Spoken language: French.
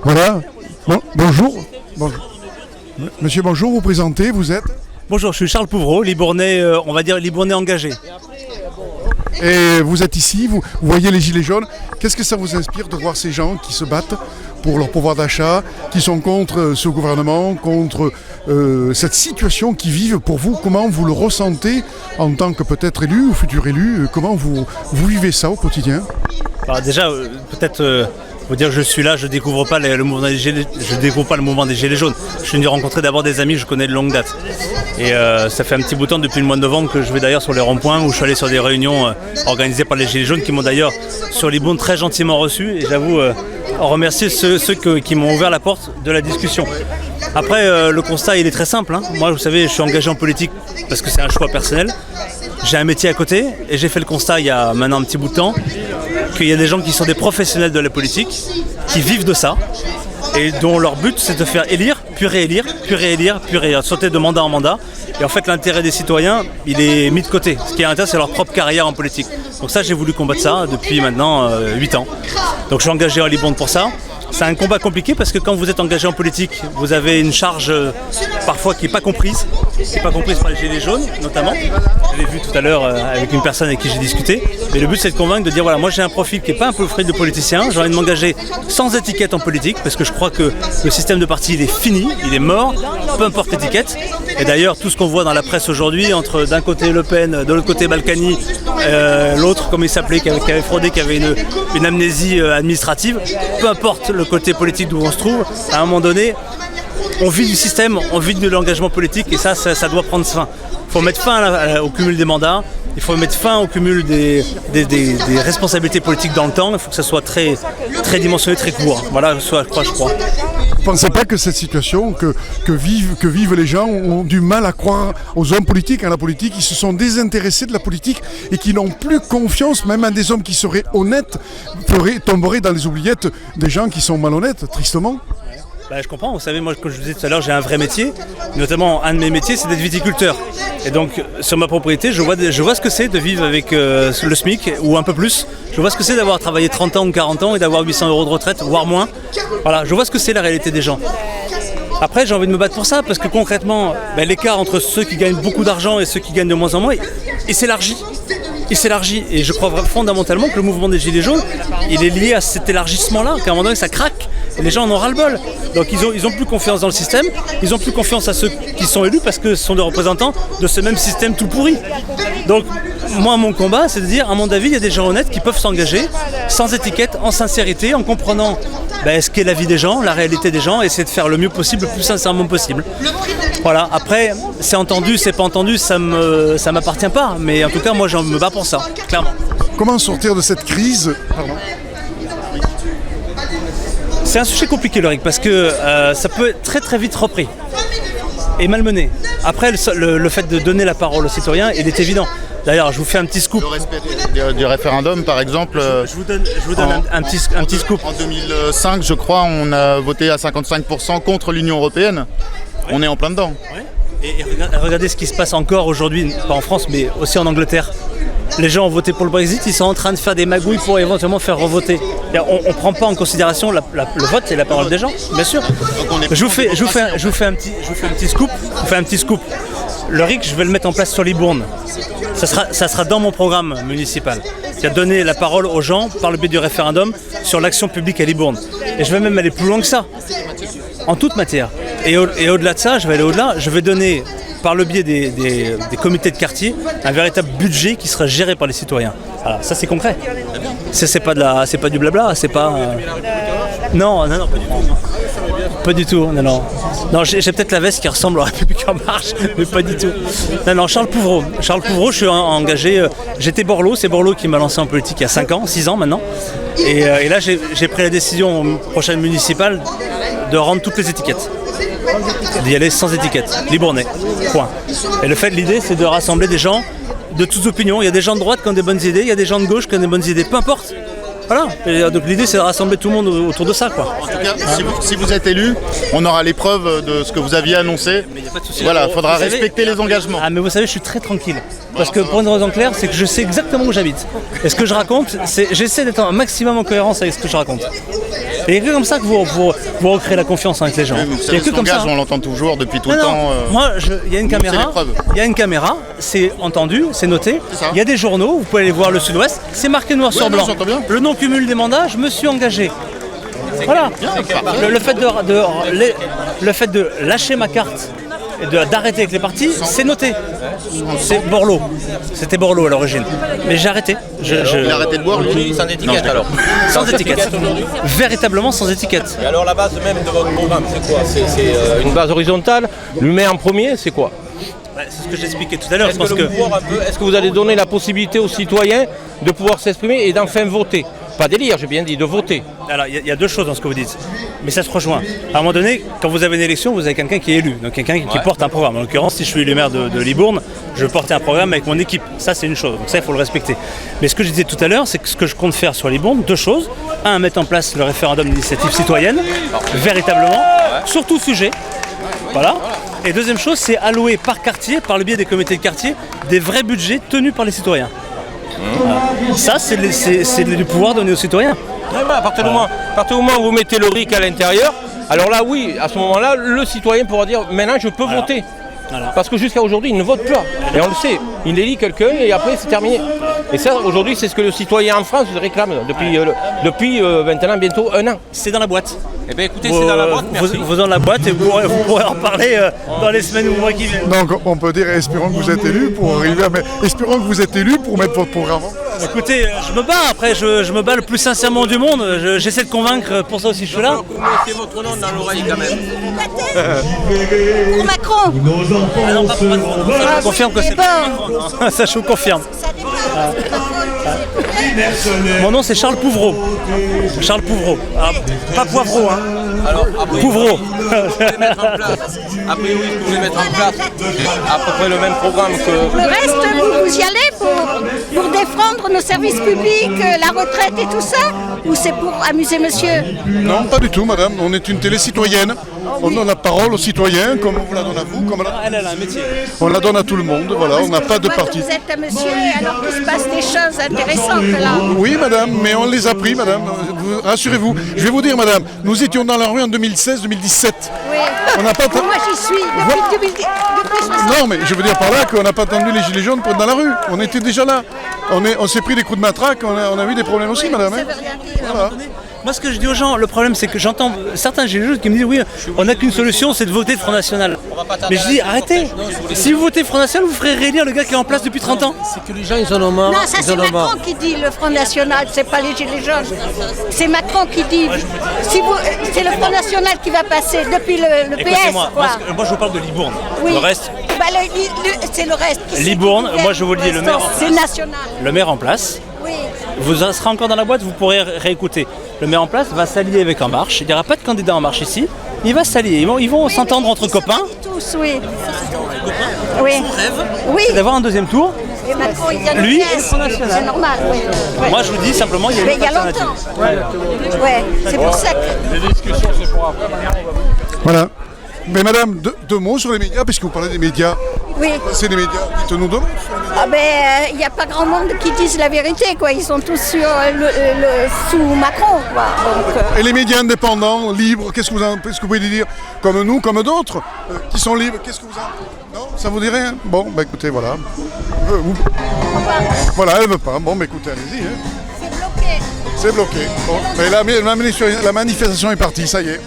Voilà. Bonjour. Bonjour. Monsieur, bonjour, vous présentez, vous êtes? Bonjour, je suis Charles Pouvreau, Libournais, on va dire Libournais engagé. Et vous êtes ici, vous voyez les gilets jaunes. Qu'est-ce que ça vous inspire de voir ces gens qui se battent pour leur pouvoir d'achat, qui sont contre ce gouvernement, contre cette situation qu'ils vivent pour vous? Comment vous le ressentez en tant que peut-être élu ou futur élu? Comment vous vivez ça au quotidien? Alors déjà, peut-être faut dire que je suis là, je découvre pas le mouvement des gilets jaunes. Je suis venu rencontrer d'abord des amis que je connais de longue date. Et ça fait un petit bout de temps depuis le mois de novembre que je vais d'ailleurs sur les ronds-points où je suis allé sur des réunions organisées par les gilets jaunes qui m'ont d'ailleurs sur Libourne très gentiment reçu. Et j'avoue remercier ceux qui m'ont ouvert la porte de la discussion. Après le constat il est très simple. Moi vous savez je suis engagé en politique parce que c'est un choix personnel. J'ai un métier à côté et j'ai fait le constat il y a maintenant un petit bout de temps qu'il y a des gens qui sont des professionnels de la politique, qui vivent de ça et dont leur but c'est de faire élire, puis réélire, puis réélire, puis réélire, sauter de mandat en mandat. Et en fait l'intérêt des citoyens il est mis de côté. Ce qui est intéressant c'est leur propre carrière en politique. Donc ça j'ai voulu combattre ça depuis maintenant 8 ans. Donc je suis engagé en Libourne pour ça. C'est un combat compliqué parce que quand vous êtes engagé en politique, vous avez une charge parfois qui n'est pas comprise. Qui n'est pas comprise par les gilets jaunes notamment. Je l'ai vu tout à l'heure avec une personne avec qui j'ai discuté. Mais le but c'est de convaincre, de dire voilà, moi j'ai un profil qui n'est pas un profil de politicien. J'ai envie de m'engager sans étiquette en politique parce que je crois que le système de parti il est fini, il est mort, peu importe l'étiquette. Et d'ailleurs tout ce qu'on voit dans la presse aujourd'hui, entre d'un côté Le Pen, de l'autre côté Balkany, l'autre comme il s'appelait, qui avait fraudé, qui avait une amnésie administrative, peu importe le côté politique d'où on se trouve, à un moment donné, on vit du système, on vit de l'engagement politique et ça doit prendre fin. Il faut mettre fin au cumul des mandats, il faut mettre fin au cumul des responsabilités politiques dans le temps, il faut que ça soit très, très dimensionné, très court. Voilà ce à quoi je crois. Vous ne pensez pas que cette situation que vivent les gens ont du mal à croire aux hommes politiques, à la politique, ils se sont désintéressés de la politique et qui n'ont plus confiance, même à des hommes qui seraient honnêtes, tomberaient dans les oubliettes des gens qui sont malhonnêtes, tristement? Je comprends, vous savez, moi comme je vous disais tout à l'heure, j'ai un vrai métier, notamment un de mes métiers c'est d'être viticulteur. Et donc sur ma propriété, je vois ce que c'est de vivre avec le SMIC ou un peu plus. Je vois ce que c'est d'avoir travaillé 30 ans ou 40 ans et d'avoir 800 € de retraite, voire moins. Voilà, je vois ce que c'est la réalité des gens. Après j'ai envie de me battre pour ça parce que concrètement, l'écart entre ceux qui gagnent beaucoup d'argent et ceux qui gagnent de moins en moins, il s'élargit. Il s'élargit et je crois fondamentalement que le mouvement des Gilets jaunes, il est lié à cet élargissement-là, qu'à un moment donné ça craque et les gens en ont ras-le-bol. Donc ils ont plus confiance dans le système, ils ont plus confiance à ceux qui sont élus parce que ce sont des représentants de ce même système tout pourri. Donc moi mon combat c'est de dire, à mon avis, il y a des gens honnêtes qui peuvent s'engager sans étiquette, en sincérité, en comprenant ce qu'est la vie des gens, la réalité des gens et essayer de faire le mieux possible, le plus sincèrement possible. Voilà, après c'est entendu, c'est pas entendu, ça m'appartient pas, mais en tout cas moi je me bats pour ça, clairement. Comment sortir de cette crise? C'est un sujet compliqué, Loïc, parce que ça peut être très très vite repris et malmené. Après, le fait de donner la parole aux citoyens, il est évident. D'ailleurs, je vous fais un petit scoop. Le respect du référendum, par exemple. Je vous donne un petit scoop. En 2005, je crois, on a voté à 55% contre l'Union européenne. Ouais. On est en plein dedans. Ouais. Et regardez ce qui se passe encore aujourd'hui, pas en France, mais aussi en Angleterre. Les gens ont voté pour le Brexit, ils sont en train de faire des magouilles pour éventuellement faire revoter. On ne prend pas en considération le vote et la parole des gens, bien sûr. Je vous fais un petit scoop. Le RIC, je vais le mettre en place sur Libourne. Ça sera dans mon programme municipal. C'est à donner la parole aux gens par le biais du référendum sur l'action publique à Libourne. Et je vais même aller plus loin que ça, en toute matière. Et au-delà de ça, je vais aller au-delà, je vais donner par le biais des comités de quartier un véritable budget qui sera géré par les citoyens. Voilà, ça c'est concret. C'est pas du blabla, c'est pas... Non, pas du tout. Non, j'ai peut-être la veste qui ressemble à République en marche, mais pas du tout. Non, Charles Pouvreau, je suis engagé, j'étais Borloo, c'est Borloo qui m'a lancé en politique il y a 5 ans, 6 ans maintenant. Et là j'ai pris la décision prochaine municipale de rendre toutes les étiquettes. D'y aller sans étiquette, Libournais, point. Et l'idée c'est de rassembler des gens de toutes opinions. Il y a des gens de droite qui ont des bonnes idées, il y a des gens de gauche qui ont des bonnes idées, peu importe. Voilà. Et donc l'idée c'est de rassembler tout le monde autour de ça, quoi. En tout cas, si vous êtes élu, on aura les preuves de ce que vous aviez annoncé. Mais y a pas de souci. Voilà, il faudra Vous savez- respecter les engagements. Ah mais vous savez, je suis très tranquille. Parce que pour une raison claire, c'est que je sais exactement où j'habite. Et ce que je raconte, j'essaie d'être un maximum en cohérence avec ce que je raconte. Et il n'y a que comme ça que vous recréez la confiance avec les gens. Vous Il savez, n'y a que ce comme ça. langage, on l'entend toujours depuis tout Non, le non. temps. Moi, il y a une c'est caméra. les preuves. Il y a une caméra, c'est entendu, c'est noté. C'est ça. Il y a des journaux, vous pouvez aller voir le Sud-Ouest, c'est marqué noir sur non, blanc. j'entends bien. Le non-cumul des mandats, je me suis engagé. Voilà. parfait. Le fait de lâcher ma carte et d'arrêter avec les partis, c'est noté. C'est Borloo. C'était Borloo à l'origine. Mais j'ai arrêté. Il a arrêté de boire, lui. Sans étiquette alors. Sans étiquette. Véritablement sans étiquette. Et alors la base même de votre programme, c'est quoi? C'est une base horizontale. L'humain en premier, c'est quoi? C'est ce que j'expliquais tout à l'heure. Est-ce que vous allez donner la possibilité aux citoyens de pouvoir s'exprimer et d'enfin voter? Pas d'élire, j'ai bien dit, de voter. Alors, il y a deux choses dans ce que vous dites, mais ça se rejoint. À un moment donné, quand vous avez une élection, vous avez quelqu'un qui est élu, donc quelqu'un qui porte un programme. En l'occurrence, si je suis élu maire de Libourne, je portais un programme avec mon équipe. Ça, c'est une chose, donc ça, il faut le respecter. Mais ce que je disais tout à l'heure, c'est que ce que je compte faire sur Libourne, deux choses. Un, mettre en place le référendum d'initiative citoyenne, véritablement, sur tout sujet. Voilà. Et deuxième chose, c'est allouer par quartier, par le biais des comités de quartier, des vrais budgets tenus par les citoyens. Voilà. Ça, c'est du pouvoir donné aux citoyens. À partir du moment où vous mettez le RIC à l'intérieur, alors là oui, à ce moment-là, le citoyen pourra dire maintenant je peux voter. Voilà. Parce que jusqu'à aujourd'hui, il ne vote pas. Et on le sait, il élit quelqu'un et après c'est terminé. Et ça, aujourd'hui, c'est ce que le citoyen en France réclame depuis maintenant bientôt 1 an. C'est dans la boîte. Eh bien écoutez, c'est dans la boîte, merci. Vous dans la boîte et vous pourrez en parler dans les semaines ou mois qui viennent. Donc on peut dire, espérons que vous êtes élu pour arriver à mettre... Espérons que vous êtes élu pour mettre votre programme. Écoutez, je me bats après, je me bats le plus sincèrement du monde. J'essaie de convaincre, pour ça aussi je suis là. Vous mettez votre nom dans l'oreille quand même. Pour Macron. Ah non, pas pour Macron. Ça, je vous confirme que c'est pas bon. Macron, non. Ça, je vous confirme. Ça dépend. Mon nom c'est Charles Pouvreau. Charles Pouvreau. Ah, pas Poivreau, hein. Alors après, Pouvreau. a priori, ce que vous voulez mettre en place, c'est à peu près le même programme que... Le reste, vous y allez pour défendre nos services publics, la retraite et tout ça? Ou c'est pour amuser monsieur? Non, pas du tout, madame. On est une télé citoyenne. On donne la parole aux citoyens, comme on vous la donne à vous, comme Elle a un métier. on la donne à tout le monde. Voilà, on n'a pas de parti. Vous êtes un monsieur alors qu'il se passe des choses intéressantes là. Oui, madame, mais on les a pris, madame. Rassurez-vous. Je vais vous dire, madame, nous étions dans la rue en 2016-2017. Oui. On n'a pas... Moi j'y suis depuis 60. Non, mais je veux dire par là qu'on n'a pas attendu les gilets jaunes pour être dans la rue. On était déjà là. On s'est pris des coups de matraque, on a eu des problèmes aussi, madame. Ça hein. veut rien dire. Voilà. Moi, ce que je dis aux gens, le problème, c'est que j'entends certains gilets jaunes qui me disent oui, on n'a qu'une solution, c'est de voter Front National. Mais je dis arrêtez. Si vous votez Front National, vous ferez réélire le gars qui est en place depuis 30 ans. C'est que les gens, ils en ont marre. Non, ça ils c'est en ont marre. Macron qui dit le Front National, c'est pas les Gilets jaunes. C'est Macron qui dit. C'est le Front National qui va passer depuis le PS. Écoutez-moi, quoi. moi je vous parle de Libourne. Oui. Le reste, Bah, c'est le reste. Qui Libourne, c'est qui moi, je vous le dis, le maire en C'est place. national. le maire en place, Oui. vous serez encore dans la boîte, vous pourrez réécouter. Le maire en place va s'allier avec En Marche. Il n'y aura pas de candidat En Marche ici. Il va s'allier. Ils vont s'entendre entre copains. Tous, oui. Oui. Oui. C'est d'avoir un deuxième tour. Et Macron, il vient de Lui PS. et le Front National. C'est normal, oui. Oui. Moi, je vous dis simplement, il y a Mais une il y a alternative. longtemps. Ouais. C'est pour ça que. Voilà. Mais madame, deux mots sur les médias, puisque vous parlez des médias. Oui. C'est des médias qui te nous donnent. Ah ben, il n'y a pas grand monde qui disent la vérité, quoi. Ils sont tous sur sous Macron, quoi. Donc, Et les médias indépendants, libres, qu'est-ce que vous pouvez dire? Comme nous, comme d'autres, qui sont libres, qu'est-ce que vous en... Non, ça vous dit rien? Bon, bah écoutez, voilà. Voilà, elle veut pas. Bon, bah écoutez, allez-y. Hein. c'est bloqué. C'est bloqué. Bon, mais la manifestation est partie, ça y est.